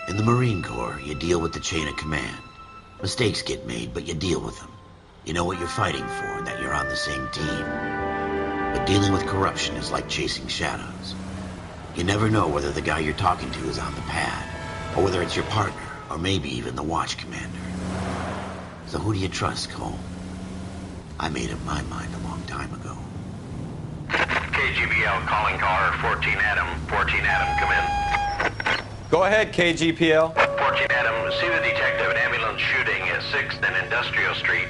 In the Marine Corps, you deal with the chain of command. Mistakes get made, but you deal with them. You know what you're fighting for and that you're on the same team. But dealing with corruption is like chasing shadows. You never know whether the guy you're talking to is on the pad, or whether it's your partner, or maybe even the watch commander. So who do you trust, Cole? I made up my mind a long time ago. KGBL calling caller 14 Adam. 14 Adam, come in. Go ahead, KGPL. 14 Adam, see the detective, an ambulance shooting at 6th and Industrial Street.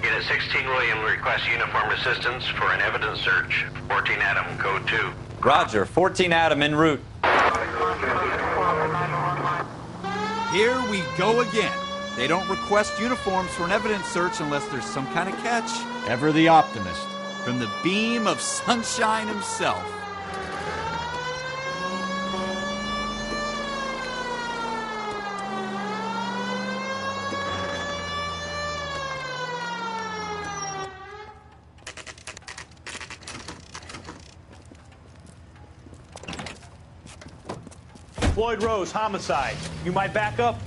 Unit 16 William requests uniformed assistance for an evidence search. 14 Adam, code 2. Roger, 14 Adam en route. Here we go again. They don't request uniforms for an evidence search unless there's some kind of catch. Ever the optimist. From the beam of sunshine himself. Floyd Rose, homicide. You might back up?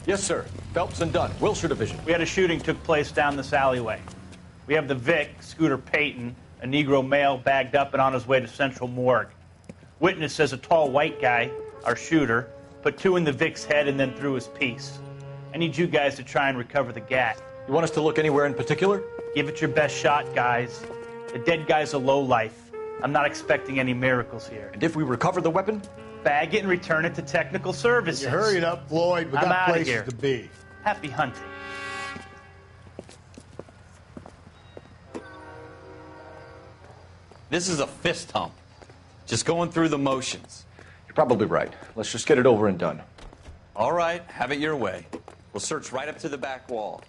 Yes, sir. Phelps and Dunn, Wilshire Division. We had a shooting took place down this alleyway. We have the Vic, Scooter Payton, a Negro male bagged up and on his way to Central Morgue. Witness says a tall white guy, our shooter, put 2 in the Vic's head and then threw his piece. I need you guys to try and recover the gat. You want us to look anywhere in particular? Give it your best shot, guys. The dead guy's a lowlife. I'm not expecting any miracles here. And if we recover the weapon? Bag it and return it to technical services. You hurry it up, Floyd. We I'm got outta places here. to be. Happy hunting. This is a fist hump. Just going through the motions. You're probably right. Let's just get it over and done. All right, have it your way. We'll search right up to the back wall.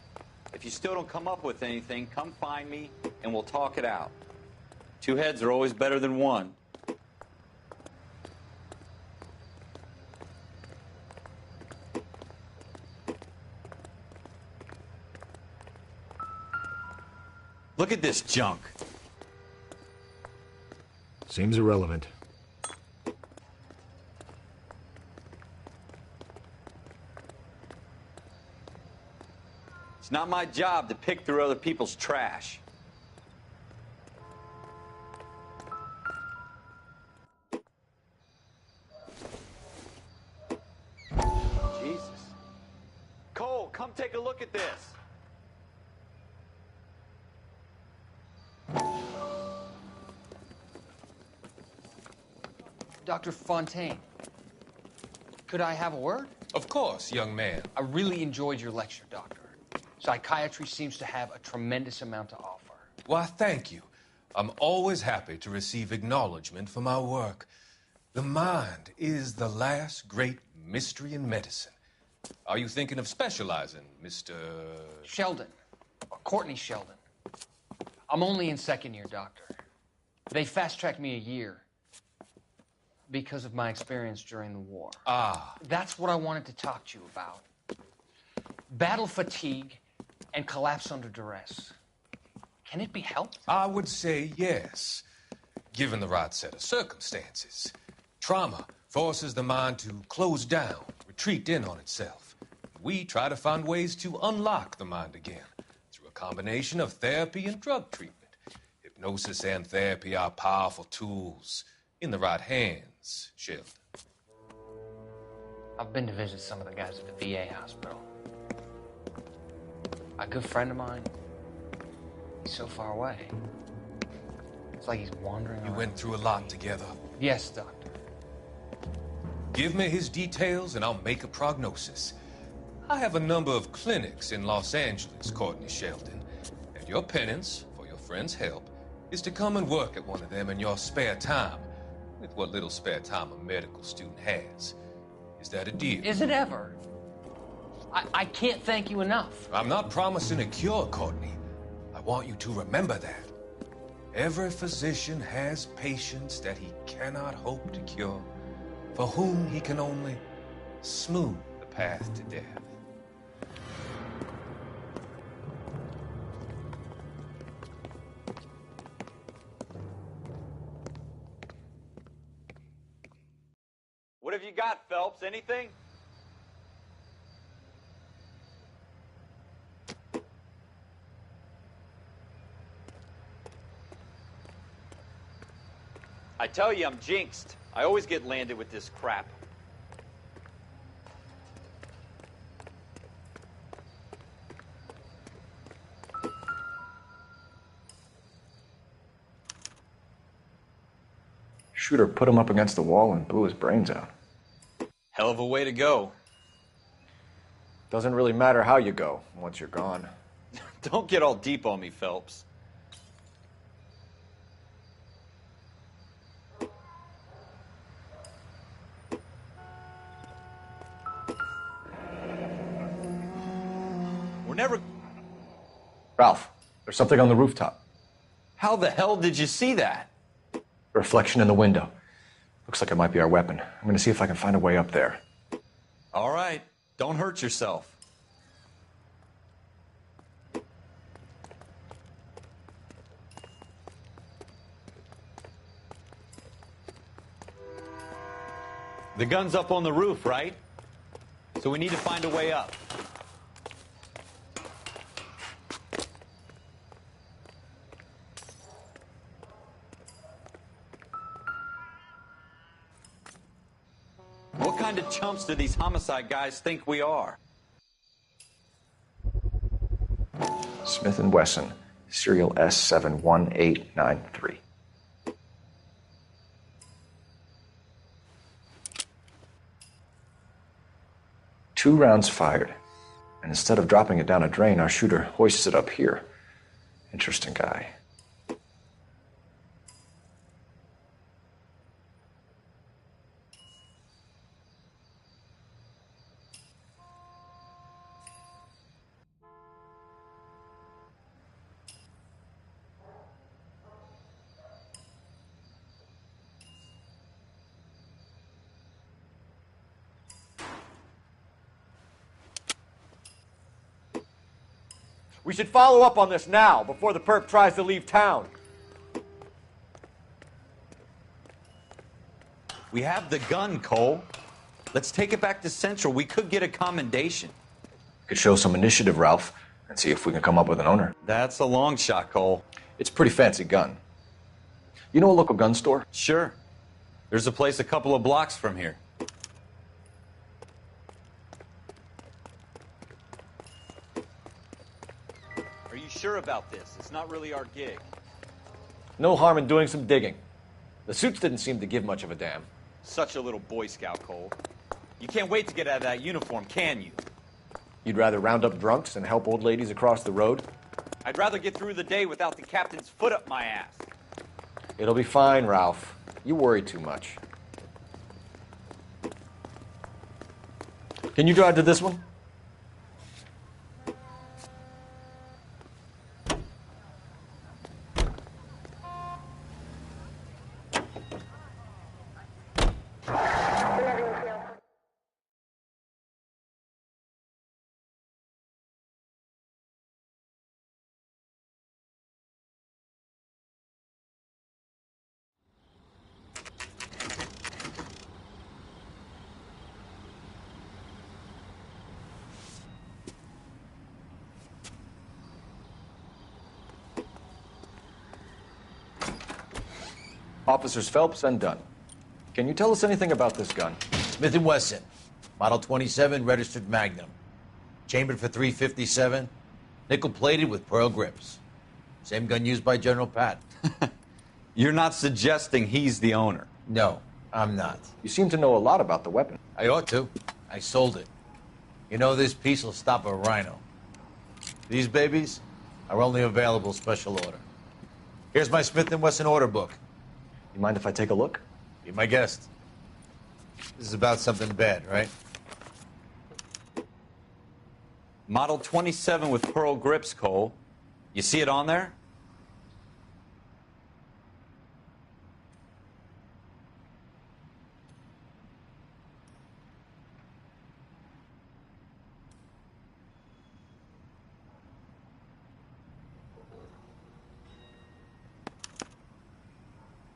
If you still don't come up with anything, come find me and we'll talk it out. 2 heads are always better than 1. Look at this junk. Seems irrelevant. It's not my job to pick through other people's trash. Jesus. Cole, come take a look at this. Dr. Fontaine, could I have a word? Of course, young man. I really enjoyed your lecture, Doctor. Psychiatry seems to have a tremendous amount to offer. Why, thank you. I'm always happy to receive acknowledgement for my work. The mind is the last great mystery in medicine. Are you thinking of specializing, Mr. Sheldon, or Courtney Sheldon. I'm only in 2nd year, Doctor. They fast-tracked me a year because of my experience during the war. Ah. That's what I wanted to talk to you about. Battle fatigue and collapse under duress. Can it be helped? I would say yes, given the right set of circumstances. Trauma forces the mind to close down, retreat in on itself. We try to find ways to unlock the mind again through a combination of therapy and drug treatment. Hypnosis and therapy are powerful tools in the right hands, Sheldon. I've been to visit some of the guys at the VA hospital. A good friend of mine, he's so far away. It's like he's wandering You around. went through a lot together. Yes, Doctor. Give me his details and I'll make a prognosis. I have a number of clinics in Los Angeles, Courtney Sheldon, and your penance, for your friend's help, is to come and work at one of them in your spare time, with what little spare time a medical student has. Is that a deal? Is it ever? I can't thank you enough. I'm not promising a cure, Courtney. I want you to remember that. Every physician has patients that he cannot hope to cure, for whom he can only smooth the path to death. What have you got, Phelps? Anything? I tell you, I'm jinxed. I always get landed with this crap. Shooter put him up against the wall and blew his brains out. Hell of a way to go. Doesn't really matter how you go once you're gone. Don't get all deep on me, Phelps. We're never... Ralph, there's something on the rooftop. How the hell did you see that? A reflection in the window. Looks like it might be our weapon. I'm going to see if I can find a way up there. All right. Don't hurt yourself. The gun's up on the roof, right? So we need to find a way up. What kind of chumps do these homicide guys think we are? Smith & Wesson, serial S71893. Two rounds fired, and instead of dropping it down a drain, our shooter hoists it up here. Interesting guy. We should follow up on this now, before the perp tries to leave town. We have the gun, Cole. Let's take it back to Central. We could get a commendation. Could show some initiative, Ralph, and see if we can come up with an owner. That's a long shot, Cole. It's a pretty fancy gun. You know a local gun store? Sure. There's a place a couple of blocks from here. Are you sure about this? It's not really our gig. No harm in doing some digging. The suits didn't seem to give much of a damn. Such a little Boy Scout, Cole. You can't wait to get out of that uniform, can you? You'd rather round up drunks and help old ladies across the road? I'd rather get through the day without the captain's foot up my ass. It'll be fine, Ralph. You worry too much. Can you drive to this one? Officers Phelps and Dunn. Can you tell us anything about this gun? Smith & Wesson, Model 27, registered Magnum. Chambered for .357, nickel-plated with pearl grips. Same gun used by General Pat. You're not suggesting he's the owner? No, I'm not. You seem to know a lot about the weapon. I ought to. I sold it. You know, this piece will stop a rhino. These babies are only available special order. Here's my Smith & Wesson order book. You mind if I take a look? Be my guest. This is about something bad, right? Model 27 with pearl grips, Cole. You see it on there?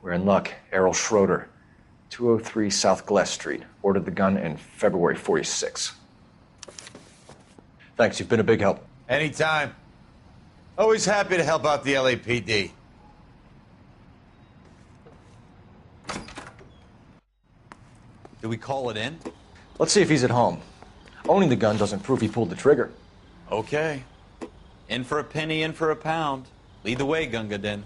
We're in luck. Errol Schroeder, 203 South Glass Street. Ordered the gun in February '46. Thanks, you've been a big help. Anytime. Always happy to help out the LAPD. Do we call it in? Let's see if he's at home. Owning the gun doesn't prove he pulled the trigger. Okay. In for a penny, in for a pound. Lead the way, Gunga Din.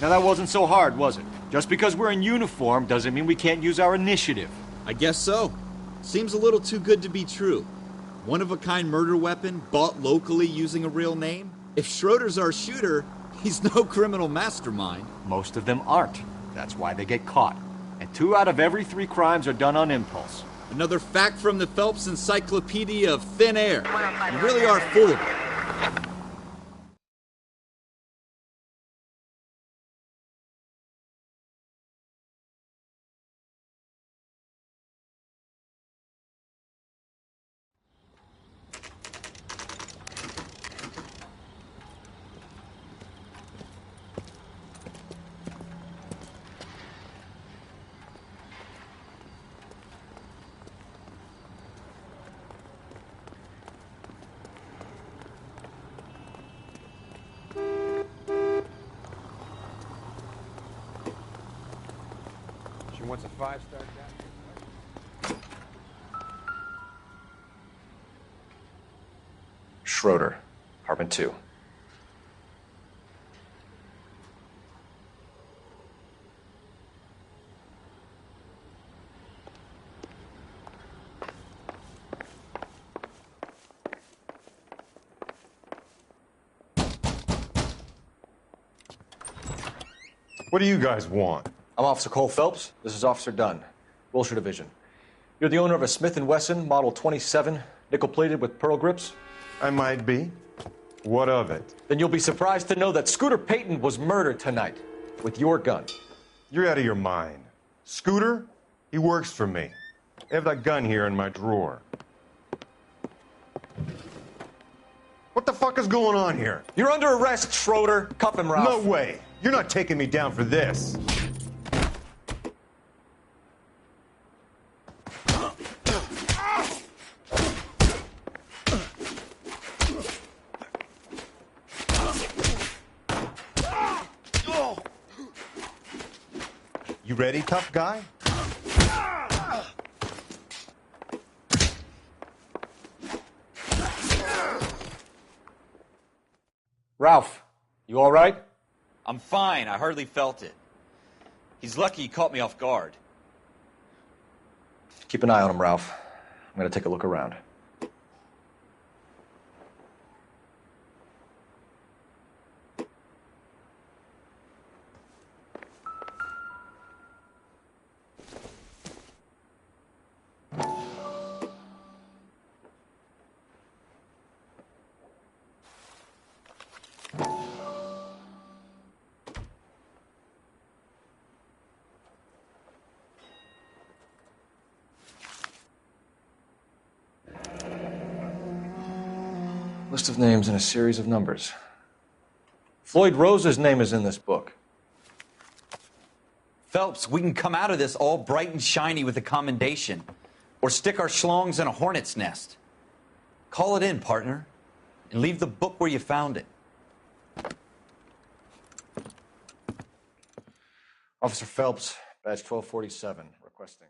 Now that wasn't so hard, was it? Just because we're in uniform doesn't mean we can't use our initiative. I guess so. Seems a little too good to be true. One-of-a-kind murder weapon bought locally using a real name? If Schroeder's our shooter, he's no criminal mastermind. Most of them aren't. That's why they get caught. And 2 out of every 3 crimes are done on impulse. Another fact from the Phelps Encyclopedia of Thin Air. You really are full of it. She wants a 5-star jacket. Schroeder, apartment 2. What do you guys want? I'm Officer Cole Phelps. This is Officer Dunn, Wilshire Division. You're the owner of a Smith & Wesson Model 27, nickel-plated with pearl grips? I might be. What of it? Then you'll be surprised to know that Scooter Payton was murdered tonight with your gun. You're out of your mind. Scooter? He works for me. I have that gun here in my drawer. What the fuck is going on here? You're under arrest, Schroeder. Cuff him, Ralph. No way. You're not taking me down for this. You ready, tough guy? Ralph, you all right? I'm fine. I hardly felt it. He's lucky he caught me off guard. Keep an eye on him, Ralph. I'm going to take a look around. List of names and a series of numbers. Floyd Rose's name is in this book. Phelps, we can come out of this all bright and shiny with a commendation. Or stick our schlongs in a hornet's nest. Call it in, partner. And leave the book where you found it. Officer Phelps, badge 1247, requesting.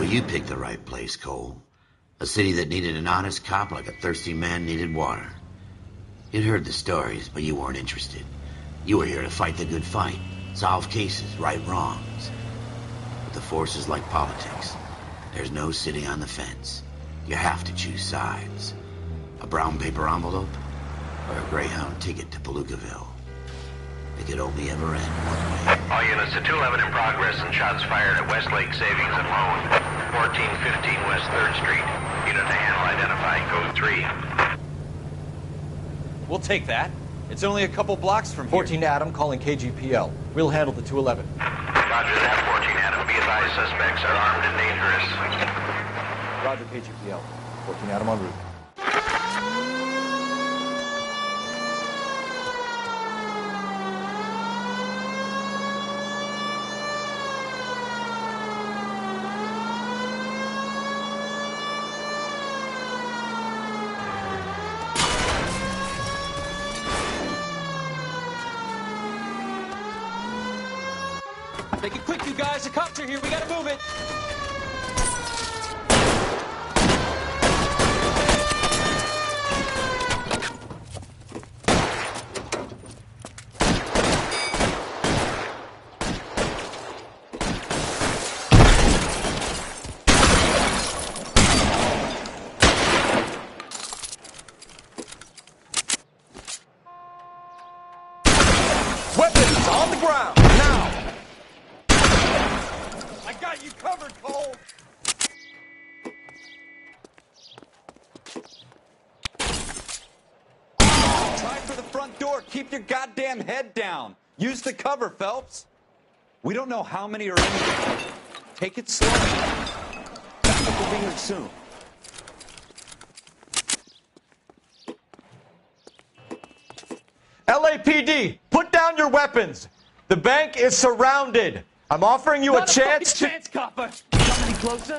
Well, you picked the right place, Cole. A city that needed an honest cop like a thirsty man needed water. You'd heard the stories, but you weren't interested. You were here to fight the good fight, solve cases, right wrongs. But the force is like politics. There's no sitting on the fence. You have to choose sides. A brown paper envelope or a Greyhound ticket to Palookaville. It could only ever end one way. All units to 211 in progress and shots fired at Westlake Savings and Loan, 1415 West 3rd Street. Unit to handle identified, code 3. We'll take that. It's only a couple blocks from here. 14 Adam calling KGPL. We'll handle the 211. Roger that, 14 Adam. Be advised, suspects are armed and dangerous. Roger, KGPL. 14 Adam en route. Make it quick, you guys. The cops are here. We gotta move it. Weapons on the ground, now! I got you covered, Cole. Try for the front door. Keep your goddamn head down. Use the cover, Phelps. We don't know how many are in here. Take it slow. Backup will be here soon. LAPD, put down your weapons. The bank is surrounded. I'm offering you a chance to copper. Come any closer?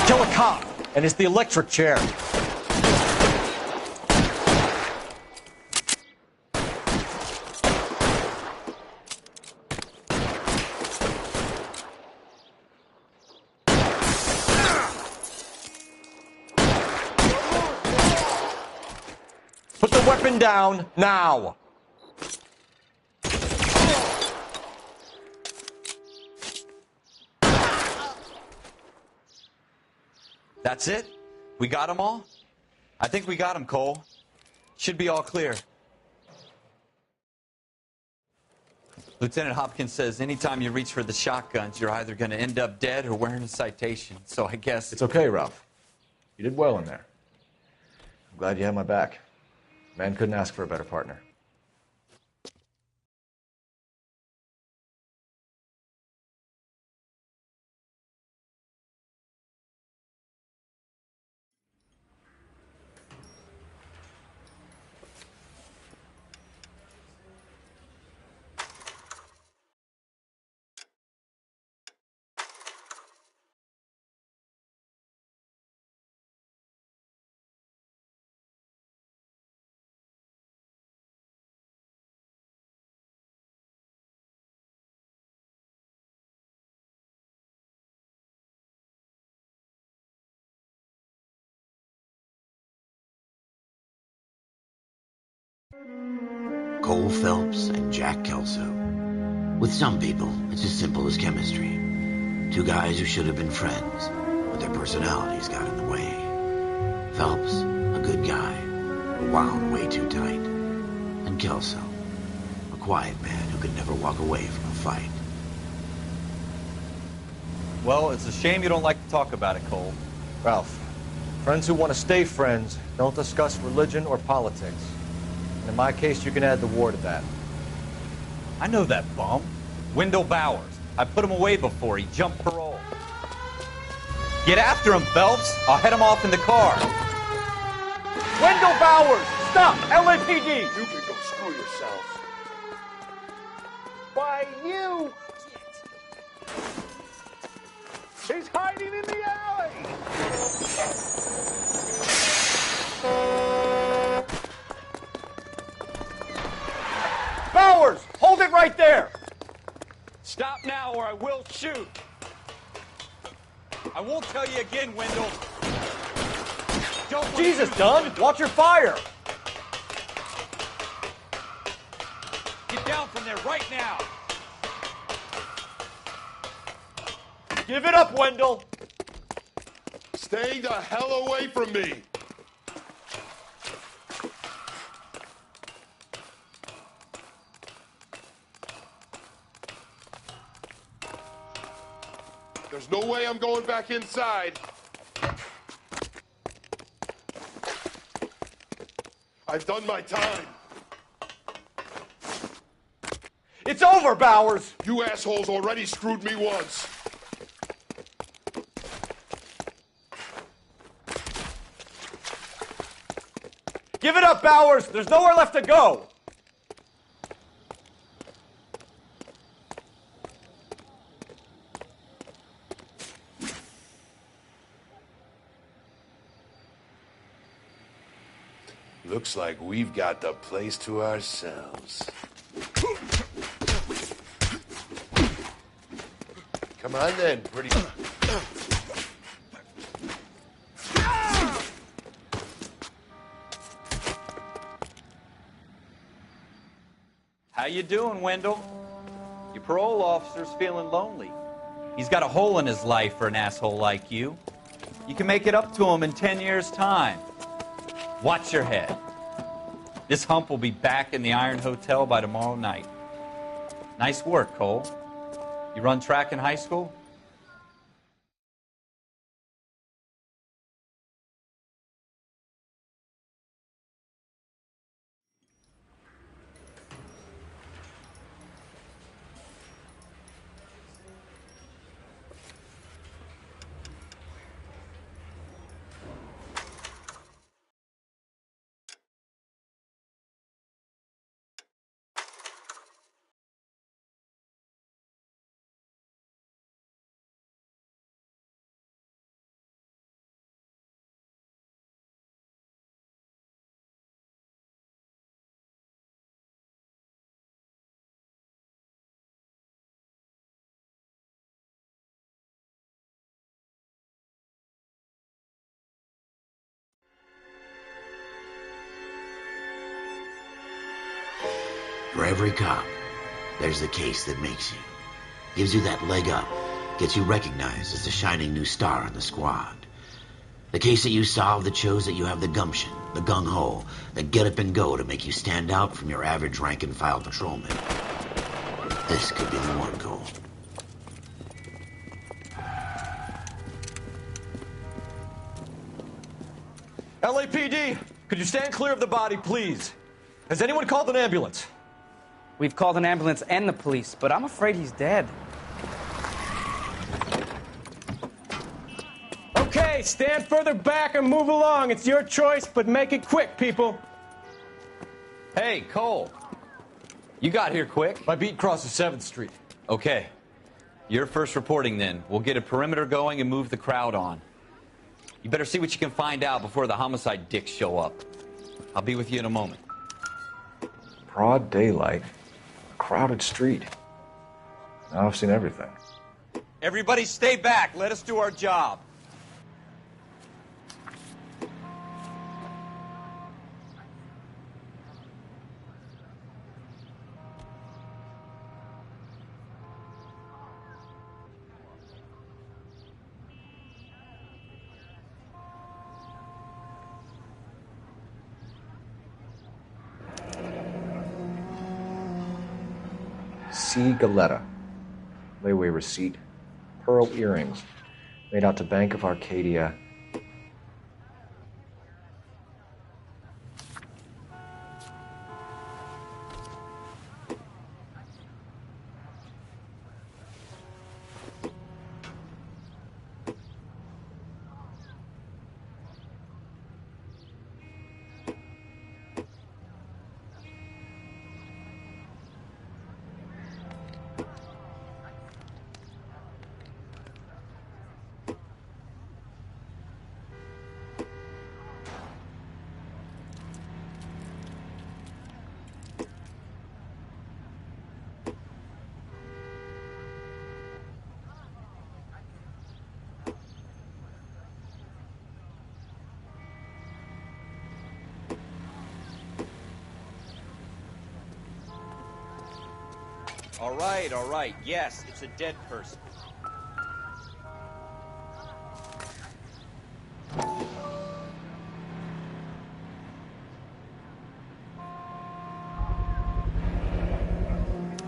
kill a cop, and it's the electric chair. Put the weapon down now. That's it? We got them all? I think we got them, Cole. Should be all clear. Lieutenant Hopkins says anytime you reach for the shotguns, you're either going to end up dead or wearing a citation. So I guess... It's okay, Ralph. You did well in there. I'm glad you had my back. Man couldn't ask for a better partner. Cole Phelps and Jack Kelso. With some people, it's as simple as chemistry. Two guys who should have been friends, but their personalities got in the way. Phelps, a good guy, wound way too tight. And Kelso, a quiet man who could never walk away from a fight. Well, it's a shame you don't like to talk about it, Cole. Ralph, friends who want to stay friends don't discuss religion or politics. And in my case, you can add the war to that. I know that bum. Wendell Bowers. I put him away before. He jumped parole. Get after him, Phelps. I'll head him off in the car. Wendell Bowers! Stop! LAPD! You can go screw yourself. Why, you! He's hiding in the alley! Bowers! Hold it right there! Stop now or I will shoot. I won't tell you again, Wendell. Jesus, Dunn! Watch your fire! Get down from there right now. Give it up, Wendell! Stay the hell away from me! There's no way I'm going back inside. I've done my time. It's over, Bowers! You assholes already screwed me once. Give it up, Bowers! There's nowhere left to go! Looks like we've got the place to ourselves. Come on then, pretty... How you doing, Wendell? Your parole officer's feeling lonely. He's got a hole in his life for an asshole like you. You can make it up to him in 10 years' time. Watch your head. This hump will be back in the Iron Hotel by tomorrow night. Nice work, Cole. You run track in high school? For every cop, there's the case that makes you. Gives you that leg up. Gets you recognized as the shining new star in the squad. The case that you solve that shows that you have the gumption, the gung-ho, the get up and go to make you stand out from your average rank-and-file patrolman. This could be the one, Cole. LAPD, could you stand clear of the body, please? Has anyone called an ambulance? We've called an ambulance and the police, but I'm afraid he's dead. Okay, stand further back or move along. It's your choice, but make it quick, people. Hey, Cole. You got here quick. My beat crosses 7th Street. Okay. You're first reporting then. We'll get a perimeter going and move the crowd on. You better see what you can find out before the homicide dicks show up. I'll be with you in a moment. Broad daylight, a crowded street. Now I've seen everything. Everybody stay back. Let us do our job. C. Galetta. Layaway receipt. Pearl earrings. Made out to Bank of Arcadia. All right. Yes, it's a dead person.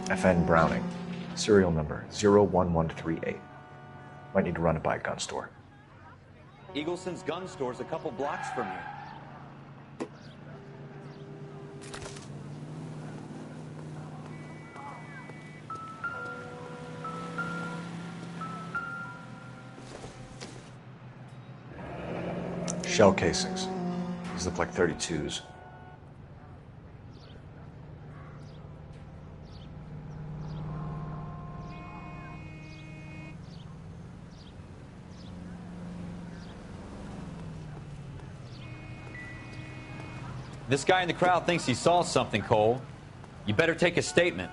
FN Browning, serial number 01138. Might need to run it by a gun store. Eagleson's gun store's a couple blocks from here. Shell casings. These look like 32s. This guy in the crowd thinks he saw something, Cole. You better take a statement.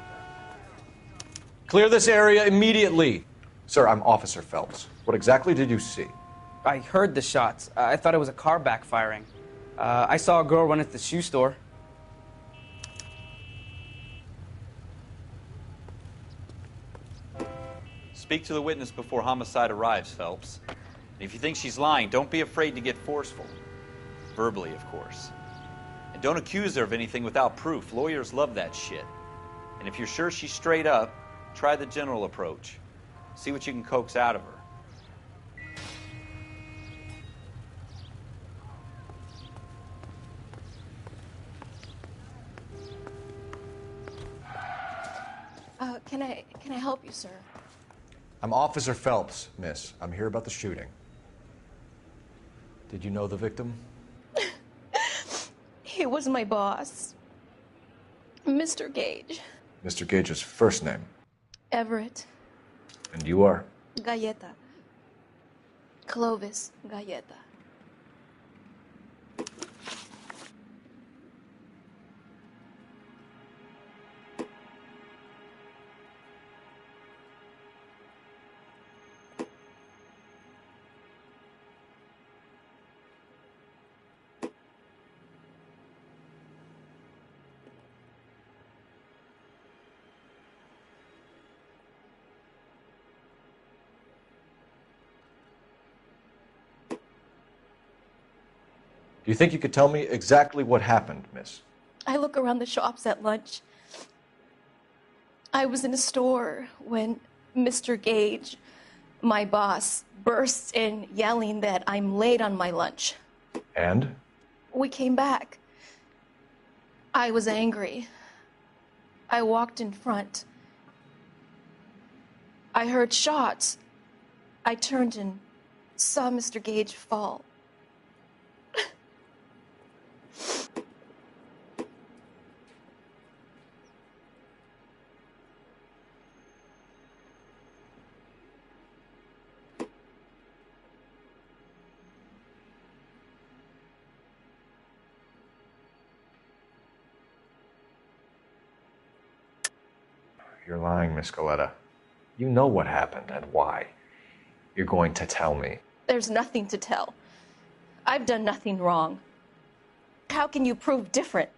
Clear this area immediately. Sir, I'm Officer Phelps. What exactly did you see? I heard the shots. I thought it was a car backfiring. I saw a girl run into the shoe store. Speak to the witness before homicide arrives, Phelps. And if you think she's lying, don't be afraid to get forceful. Verbally, of course. And don't accuse her of anything without proof. Lawyers love that shit. And if you're sure she's straight up, try the general approach. See what you can coax out of her. Can I help you, sir? I'm Officer Phelps, miss. I'm here about the shooting. Did you know the victim? He was my boss, Mr. Gage. Mr. Gage's first name. Everett. And you are? Galleta. Clovis Galleta. Do you think you could tell me exactly what happened, miss? I look around the shops at lunch. I was in a store when Mr. Gage, my boss, bursts in yelling that I'm late on my lunch. And? We came back. I was angry. I walked in front. I heard shots. I turned and saw Mr. Gage fall. You're lying, Miss Galleta. You know what happened and why. You're going to tell me. There's nothing to tell. I've done nothing wrong. How can you prove different?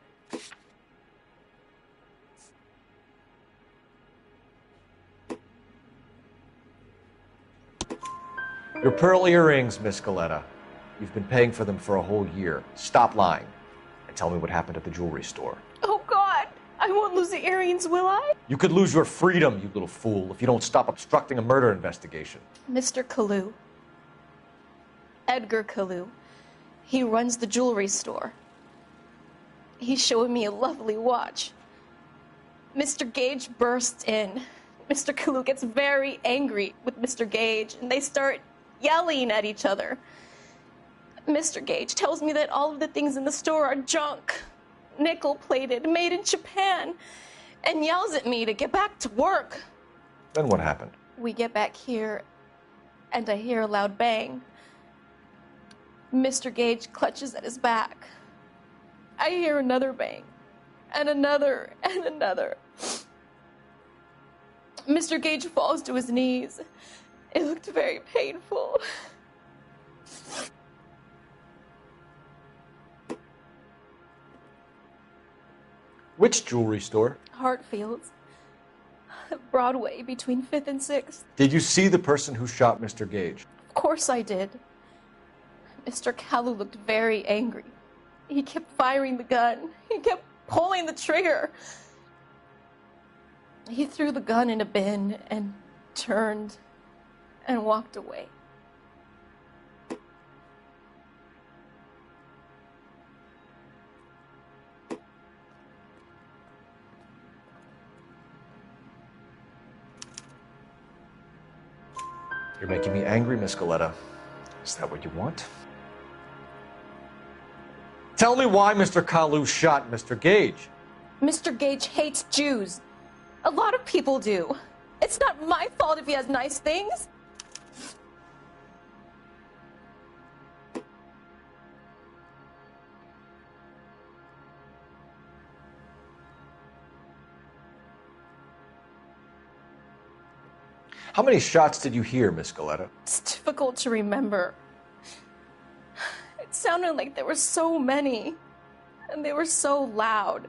Your pearl earrings, Miss Galleta. You've been paying for them for a whole year. Stop lying and tell me what happened at the jewelry store. Oh, God! I won't lose the earrings, will I? You could lose your freedom, you little fool, if you don't stop obstructing a murder investigation. Mr. Kalu. Edgar Kalu. He runs the jewelry store. He's showing me a lovely watch. Mr. Gage bursts in. Mr. Kalu gets very angry with Mr. Gage, and they start yelling at each other. Mr. Gage tells me that all of the things in the store are junk, nickel-plated, made in Japan, and yells at me to get back to work. Then what happened? We get back here, and I hear a loud bang. Mr. Gage clutches at his back. I hear another bang, and another, and another. Mr. Gage falls to his knees. It looked very painful. Which jewelry store? Hartfield's. Broadway between 5th and 6th. Did you see the person who shot Mr. Gage? Of course I did. Mr. Kalu looked very angry. He kept firing the gun. He kept pulling the trigger. He threw the gun in a bin and turned and walked away. You're making me angry, Miss Galetta. Is that what you want? Tell me why Mr. Kalu shot Mr. Gage. Mr. Gage hates Jews. A lot of people do. It's not my fault if he has nice things. How many shots did you hear, Miss Galetta? It's difficult to remember. It sounded like there were so many, and they were so loud.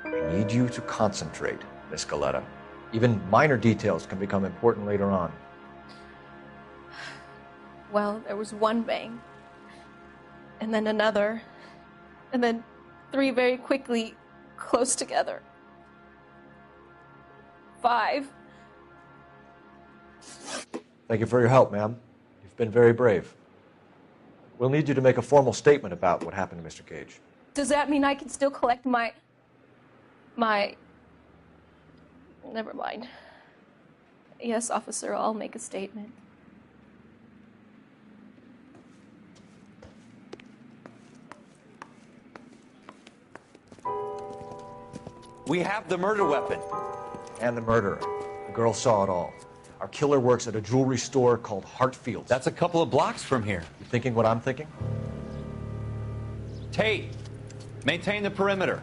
I need you to concentrate, Miss Galetta. Even minor details can become important later on. Well, there was one bang, and then another, and then 3 very quickly, close together. 5. Thank you for your help, ma'am. You've been very brave. We'll need you to make a formal statement about what happened to Mr. Gage. Does that mean I can still collect my... Never mind. Yes, officer, I'll make a statement. We have the murder weapon. And the murderer. The girl saw it all. Our killer works at a jewelry store called Hartfield's. That's a couple of blocks from here. You thinking what I'm thinking? Tate, maintain the perimeter.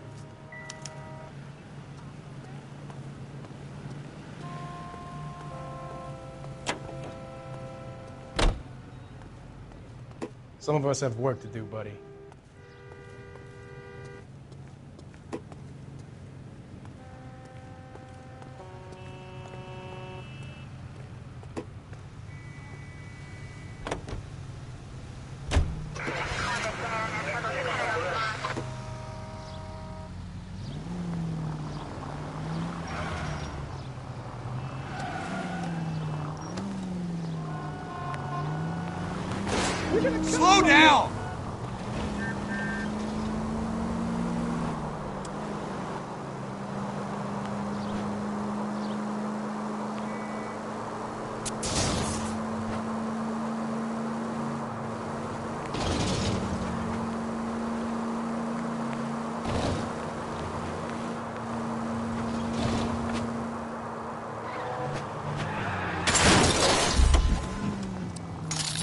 Some of us have work to do, buddy. Slow down!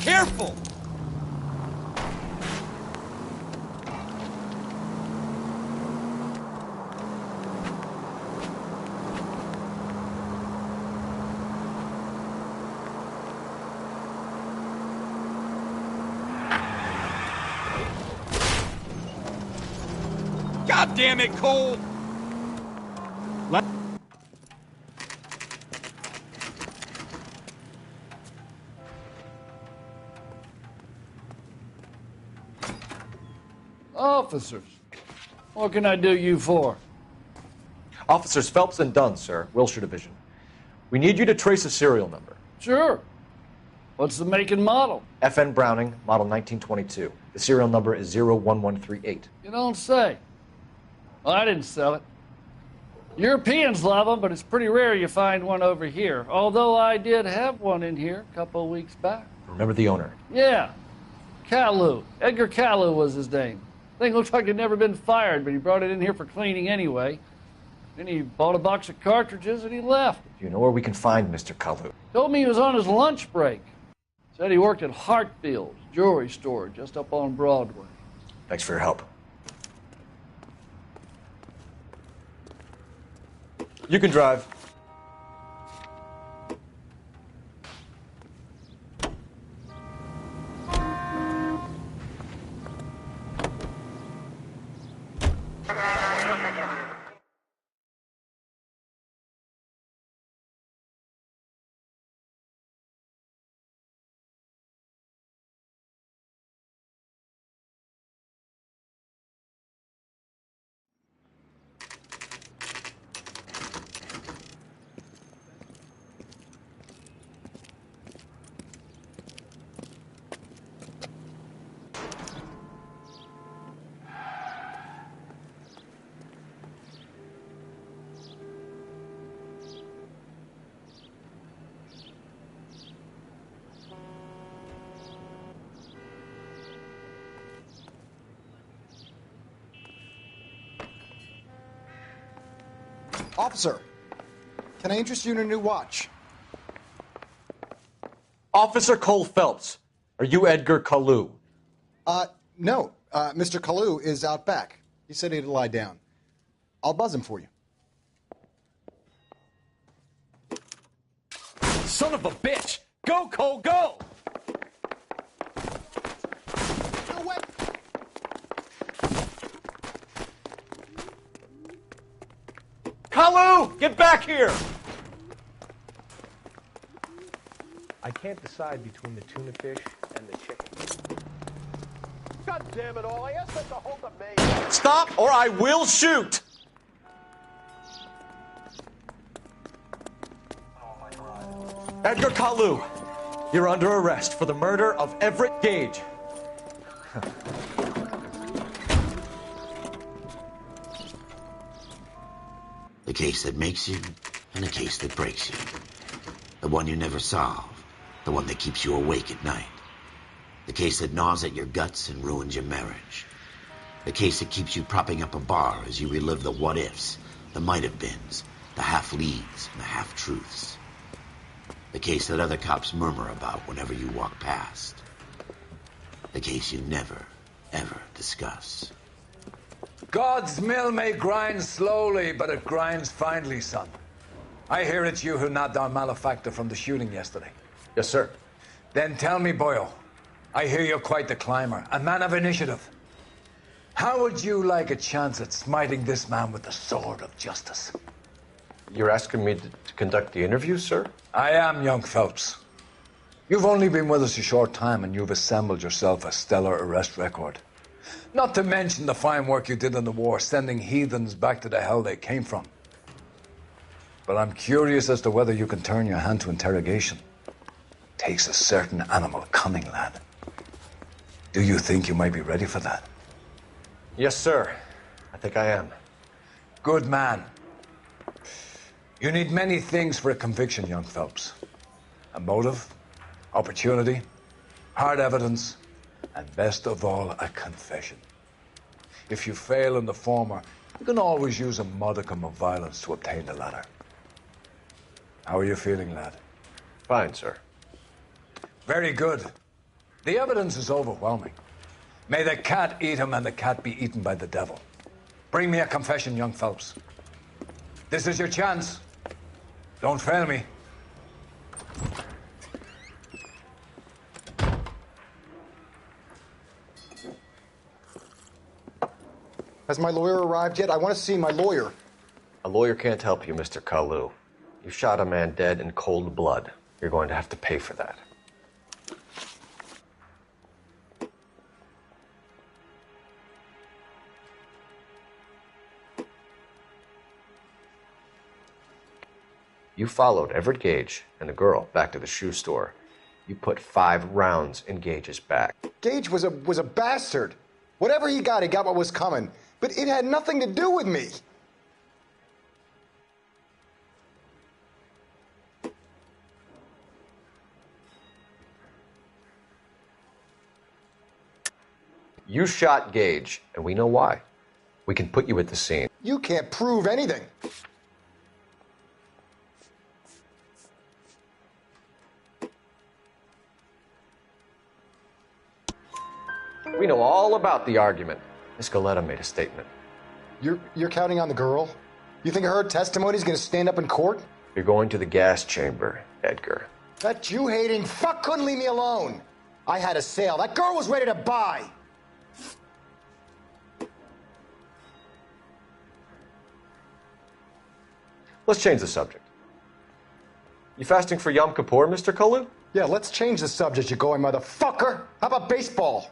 Careful! God damn it, Cole! Officers, what can I do you for? Officers Phelps and Dunn, sir, Wilshire Division. We need you to trace a serial number. Sure. What's the make and model? FN Browning, model 1922. The serial number is 01138. You don't say. Well, I didn't sell it. Europeans love them, but it's pretty rare you find one over here. Although I did have one in here a couple of weeks back. Remember the owner? Yeah. Kalu. Edgar Kalu was his name. Thing looks like it'd never been fired, but he brought it in here for cleaning anyway. Then he bought a box of cartridges and he left. Do you know where we can find Mr. Kalu? Told me he was on his lunch break. Said he worked at Hartfield's jewelry store just up on Broadway. Thanks for your help. You can drive. Officer, can I interest you in a new watch? Officer Cole Phelps, are you Edgar Kalu? No. Mr. Kalu is out back. He said he'd lie down. I'll buzz him for you. Son of a bitch! Go, Cole, go! Kalu, get back here! I can't decide between the tuna fish and the chicken. God damn it all, I asked them to hold the main. Stop or I will shoot! Edgar Kalu, you're under arrest for the murder of Everett Gage. The case that makes you, and the case that breaks you. The one you never solve, the one that keeps you awake at night. The case that gnaws at your guts and ruins your marriage. The case that keeps you propping up a bar as you relive the what-ifs, the might-have-beens, the half-leads, and the half-truths. The case that other cops murmur about whenever you walk past. The case you never, ever discuss. God's mill may grind slowly, but it grinds finely, son. I hear it's you who nabbed our malefactor from the shooting yesterday. Yes, sir. Then tell me, Boyle, I hear you're quite the climber, a man of initiative. How would you like a chance at smiting this man with the sword of justice? You're asking me to conduct the interview, sir? I am, young Phelps. You've only been with us a short time, and you've assembled yourself a stellar arrest record. Not to mention the fine work you did in the war, sending heathens back to the hell they came from. But I'm curious as to whether you can turn your hand to interrogation. Takes a certain animal cunning, lad. Do you think you might be ready for that? Yes, sir. I think I am. Good man. You need many things for a conviction, young Phelps. A motive, opportunity, hard evidence, and best of all, a confession. If you fail in the former, you can always use a modicum of violence to obtain the latter. How are you feeling, lad? Fine, sir. Very good. The evidence is overwhelming. May the cat eat him and the cat be eaten by the devil. Bring me a confession, young Phelps. This is your chance. Don't fail me. Has my lawyer arrived yet? I want to see my lawyer. A lawyer can't help you, Mr. Kalu. You shot a man dead in cold blood. You're going to have to pay for that. You followed Everett Gage and the girl back to the shoe store. You put 5 rounds in Gage's back. Gage was a bastard. Whatever he got what was coming. But it had nothing to do with me. You shot Gage, and we know why. We can put you at the scene. You can't prove anything. We know all about the argument. Miss Goleta made a statement. You're counting on the girl? You think her testimony's gonna stand up in court? You're going to the gas chamber, Edgar. That Jew-hating fuck couldn't leave me alone. I had a sale. That girl was ready to buy. Let's change the subject. You fasting for Yom Kippur, Mr. Kalu? Yeah, let's change the subject, you going motherfucker. How about baseball?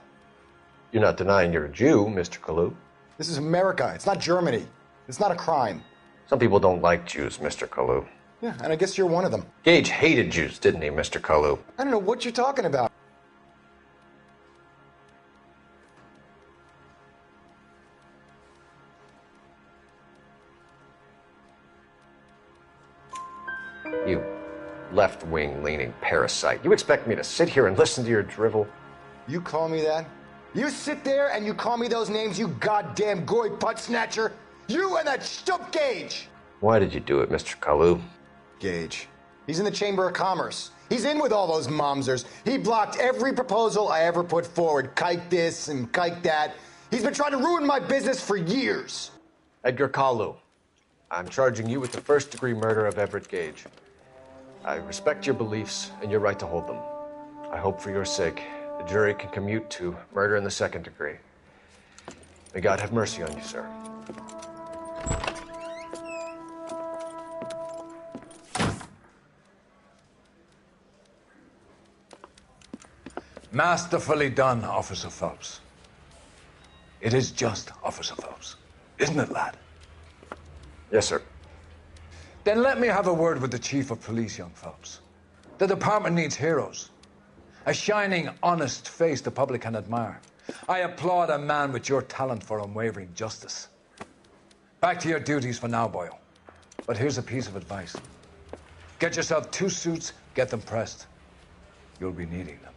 You're not denying you're a Jew, Mr. Kalu. This is America. It's not Germany. It's not a crime. Some people don't like Jews, Mr. Kalu. Yeah, and I guess you're one of them. Gage hated Jews, didn't he, Mr. Kalu? I don't know what you're talking about. You left-wing leaning parasite. You expect me to sit here and listen to your drivel? You call me that? You sit there and you call me those names, you goddamn goy putt snatcher? You and that stup Gage! Why did you do it, Mr. Kalu? Gage. He's in the Chamber of Commerce. He's in with all those momsers. He blocked every proposal I ever put forward. Kike this and kike that. He's been trying to ruin my business for years. Edgar Kalu, I'm charging you with the first-degree murder of Everett Gage. I respect your beliefs and your right to hold them. I hope for your sake the jury can commute to murder in the second degree. May God have mercy on you, sir. Masterfully done, Officer Phelps. It is just Officer Phelps, isn't it, lad? Yes, sir. Then let me have a word with the Chief of Police, young Phelps. The department needs heroes. A shining, honest face the public can admire. I applaud a man with your talent for unwavering justice. Back to your duties for now, Boyle. But here's a piece of advice. Get yourself 2 suits, get them pressed. You'll be needing them.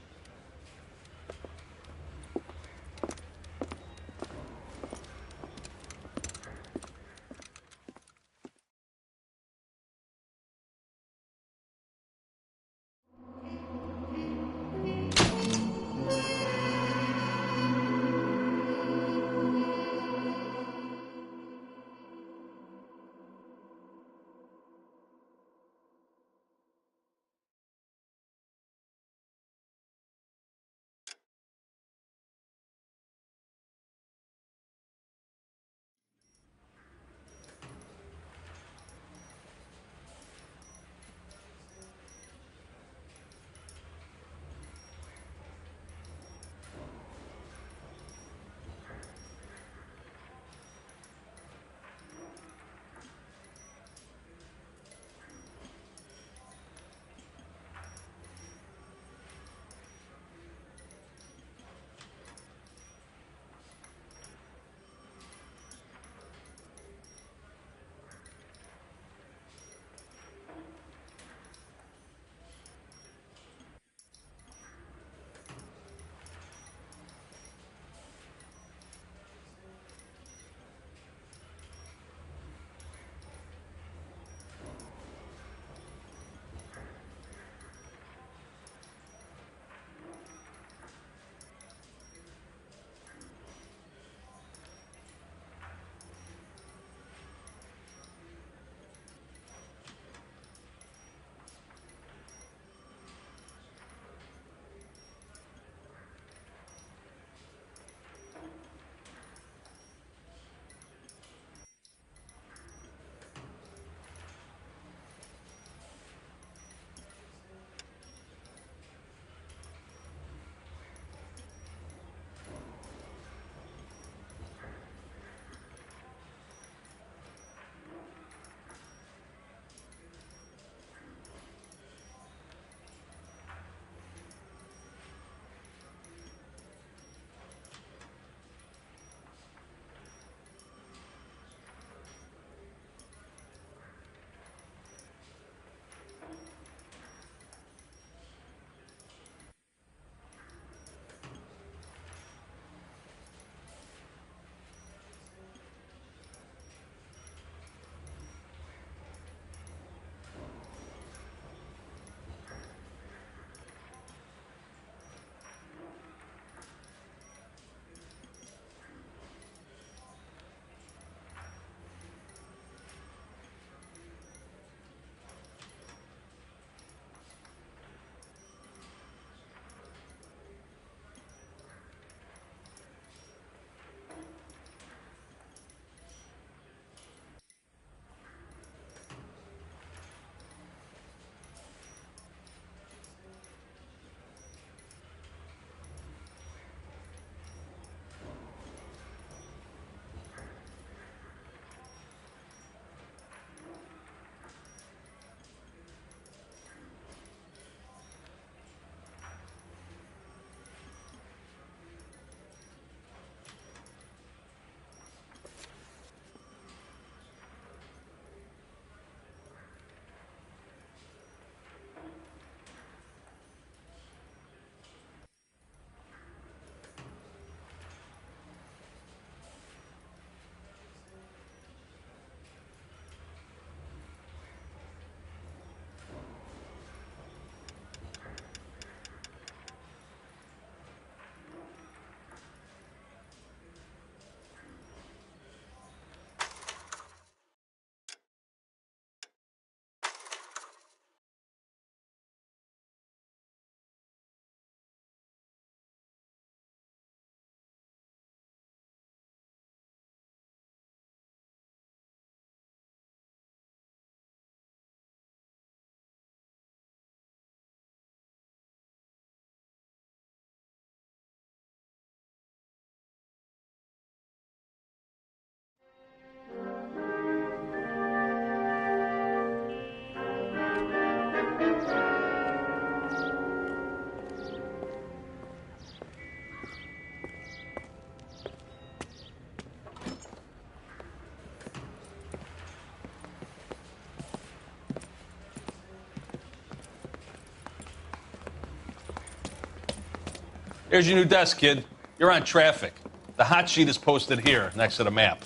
Here's your new desk, kid. You're on traffic. The hot sheet is posted here, next to the map.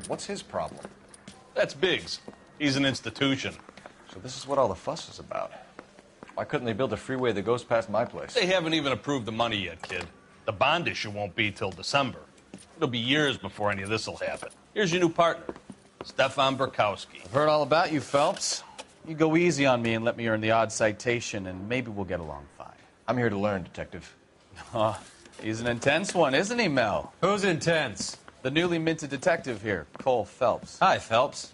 What's his problem? That's Biggs. He's an institution. So this is what all the fuss is about. Why couldn't they build a freeway that goes past my place? They haven't even approved the money yet, kid. The bond issue won't be till December. It'll be years before any of this will happen. Here's your new partner, Stefan Burkowski. I've heard all about you, Phelps. You go easy on me and let me earn the odd citation, and maybe we'll get along fine. I'm here to learn, Detective. Oh, he's an intense one, isn't he, Mel? Who's intense? The newly minted detective here, Cole Phelps. Hi, Phelps.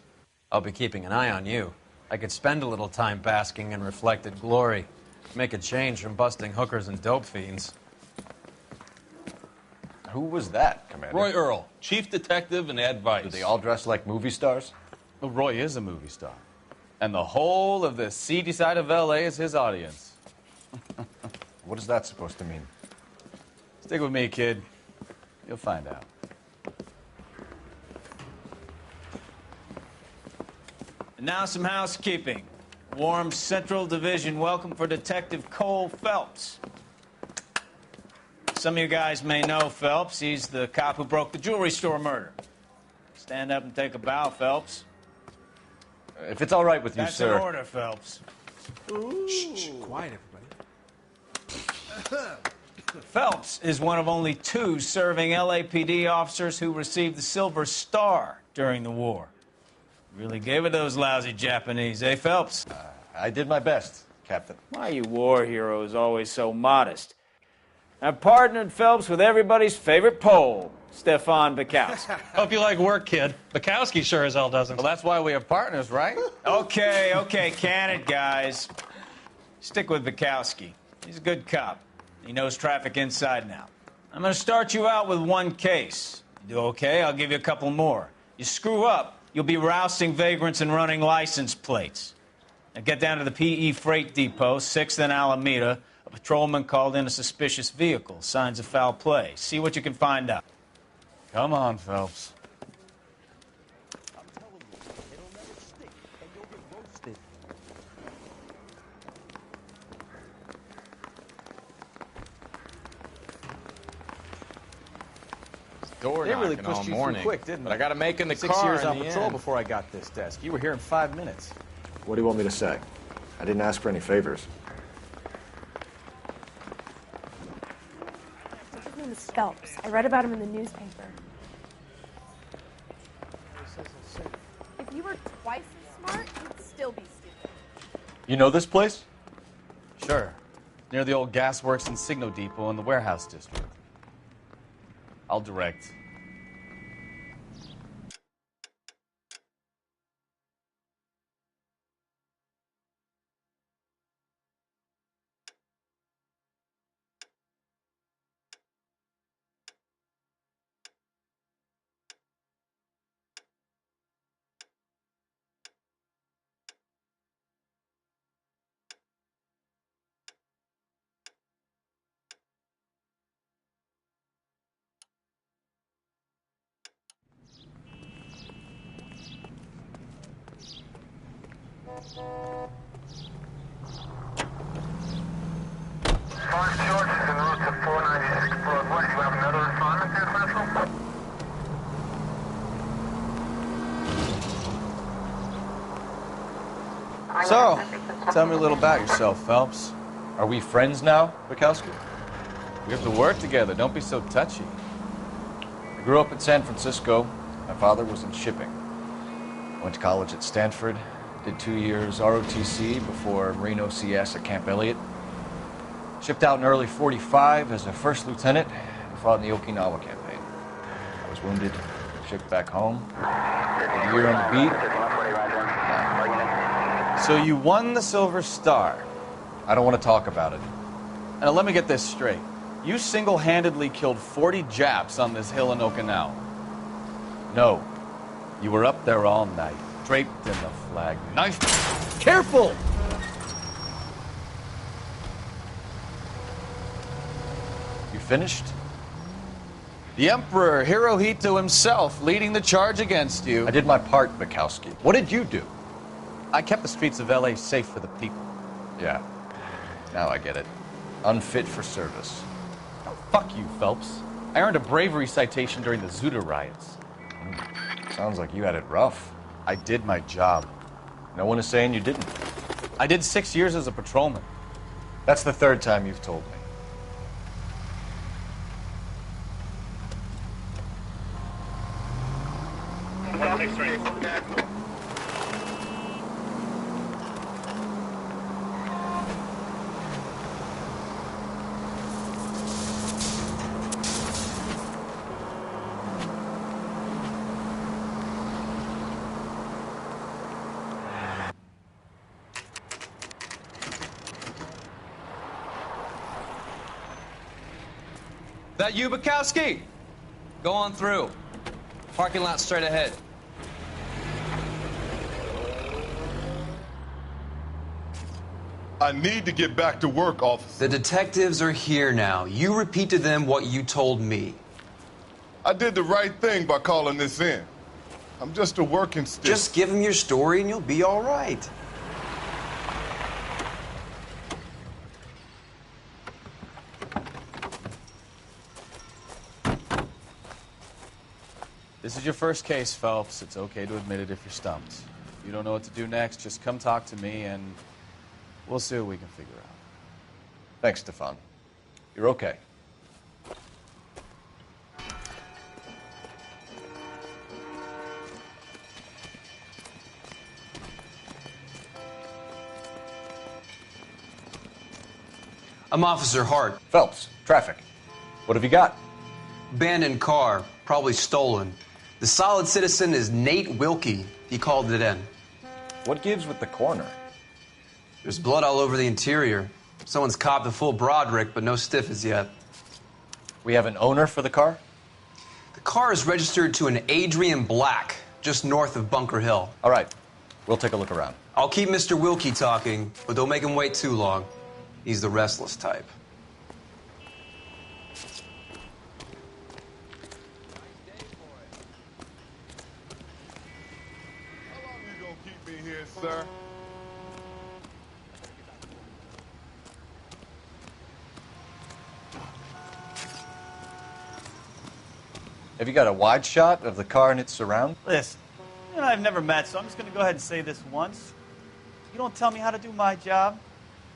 I'll be keeping an eye on you. I could spend a little time basking in reflected glory. Make a change from busting hookers and dope fiends. Who was that, Commander? Roy Earl, chief detective and advice. Do they all dress like movie stars? Well, Roy is a movie star. And the whole of the seedy side of L.A. is his audience. What is that supposed to mean? Stick with me, kid. You'll find out. And now some housekeeping. Warm Central Division welcome for Detective Cole Phelps. Some of you guys may know Phelps. He's the cop who broke the jewelry store murder. Stand up and take a bow, Phelps. If it's all right with you, That's sir. That's an order, Phelps. Shh, quiet, everybody. Phelps is one of only 2 serving LAPD officers who received the Silver Star during the war. Really gave it those lousy Japanese, eh, Phelps? I did my best, Captain. Why are you war heroes always so modest? I've partnered Phelps with everybody's favorite Pole, Stefan Burkowski. Hope you like work, kid. Bukowski sure as hell doesn't. Well, that's why we have partners, right? Okay, can it, guys. Stick with Bukowski. He's a good cop. He knows traffic inside and out. I'm going to start you out with 1 case. You do okay, I'll give you a couple more. You screw up, you'll be rousting vagrants and running license plates. Now get down to the PE Freight Depot, 6th and Alameda. A patrolman called in a suspicious vehicle. Signs of foul play. See what you can find out. Come on, Phelps. Door They really knocking pushed all you morning. through quick, didn't But they? I got to make in the 6 car years in on the patrol end. before I got this desk. You were here in 5 minutes. What do you want me to say? I didn't ask for any favors. His name is Phelps. I read about him in the newspaper. If you were twice as smart, you'd still be stupid. You know this place? Sure. Near the old gasworks and Signo Depot in the warehouse district. I'll direct. Fox George is en route to 496 Broadway. You have another assignment there, Central? So, tell me a little about yourself, Phelps. Are we friends now, Bukowski? We have to work together. Don't be so touchy. I grew up in San Francisco. My father was in shipping. I went to college at Stanford, did 2 years ROTC before Marine OCS at Camp Elliott. Shipped out in early 45 as a first lieutenant and fought in the Okinawa campaign. I was wounded, shipped back home, did a year on the beat. So you won the Silver Star. I don't want to talk about it. Now let me get this straight. You single-handedly killed 40 Japs on this hill in Okinawa. No. You were up there all night, draped in the flag, knife. Careful! You finished? The Emperor Hirohito himself leading the charge against you. I did my part, Bukowski. What did you do? I kept the streets of L.A. safe for the people. Yeah. Now I get it. Unfit for service. Fuck you, Phelps. I earned a bravery citation during the Zuda riots. Sounds like you had it rough. I did my job. No one is saying you didn't. I did 6 years as a patrolman. That's the third time you've told me. That you, Bukowski? Go on through. Parking lot straight ahead. I need to get back to work, officer. The detectives are here now. You repeat to them what you told me. I did the right thing by calling this in. I'm just a working stick. Just give them your story and you'll be all right. This is your first case, Phelps. It's okay to admit it if you're stumped. If you don't know what to do next, just come talk to me and we'll see what we can figure out. Thanks, Stefan. You're okay. I'm Officer Hart. Phelps, traffic. What have you got? Abandoned car, probably stolen. The solid citizen is Nate Wilkie. He called it in. What gives with the corner? There's blood all over the interior. Someone's copped a full Broderick, but no stiff as yet. We have an owner for the car? The car is registered to an Adrian Black, just north of Bunker Hill. All right. We'll take a look around. I'll keep Mr. Wilkie talking, but don't make him wait too long. He's the restless type. Sir. Have you got a wide shot of the car and its surround? Listen, you and I have never met, so I'm just going to go ahead and say this once. You don't tell me how to do my job,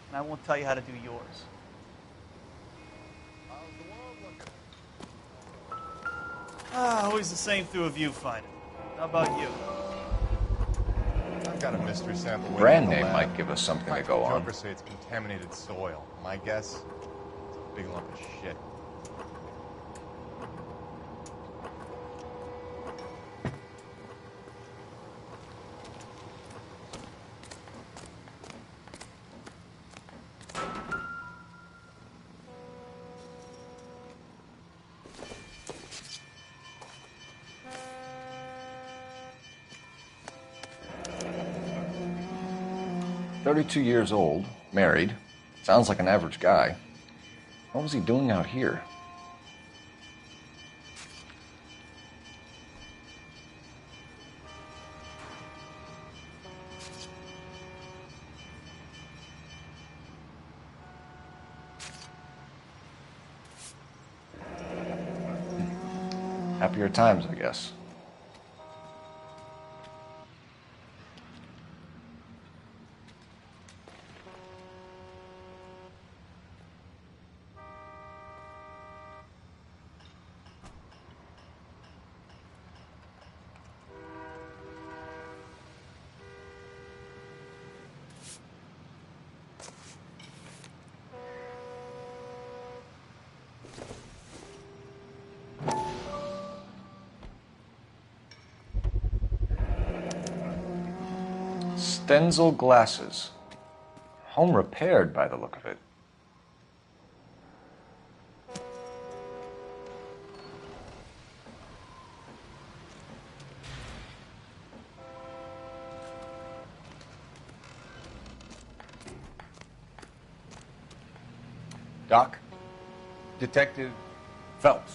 and I won't tell you how to do yours. Always the same through a viewfinder. How about you? I've got a mystery sample. Brand name might give us something to go on. Jokers say it's contaminated soil. My guess, it's a big lump of shit. 32 years old, married. Sounds like an average guy. What was he doing out here? Happier times, I guess. Stenzel glasses. Home repaired by the look of it. Doc? Detective Phelps.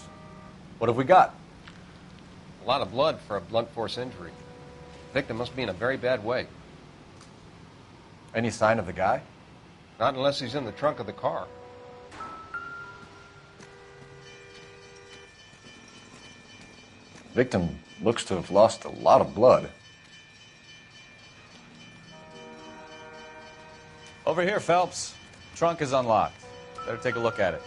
What have we got? A lot of blood for a blunt force injury. Victim must be in a very bad way. Any sign of the guy? Not unless he's in the trunk of the car. Victim looks to have lost a lot of blood. Over here, Phelps. Trunk is unlocked. Better take a look at it.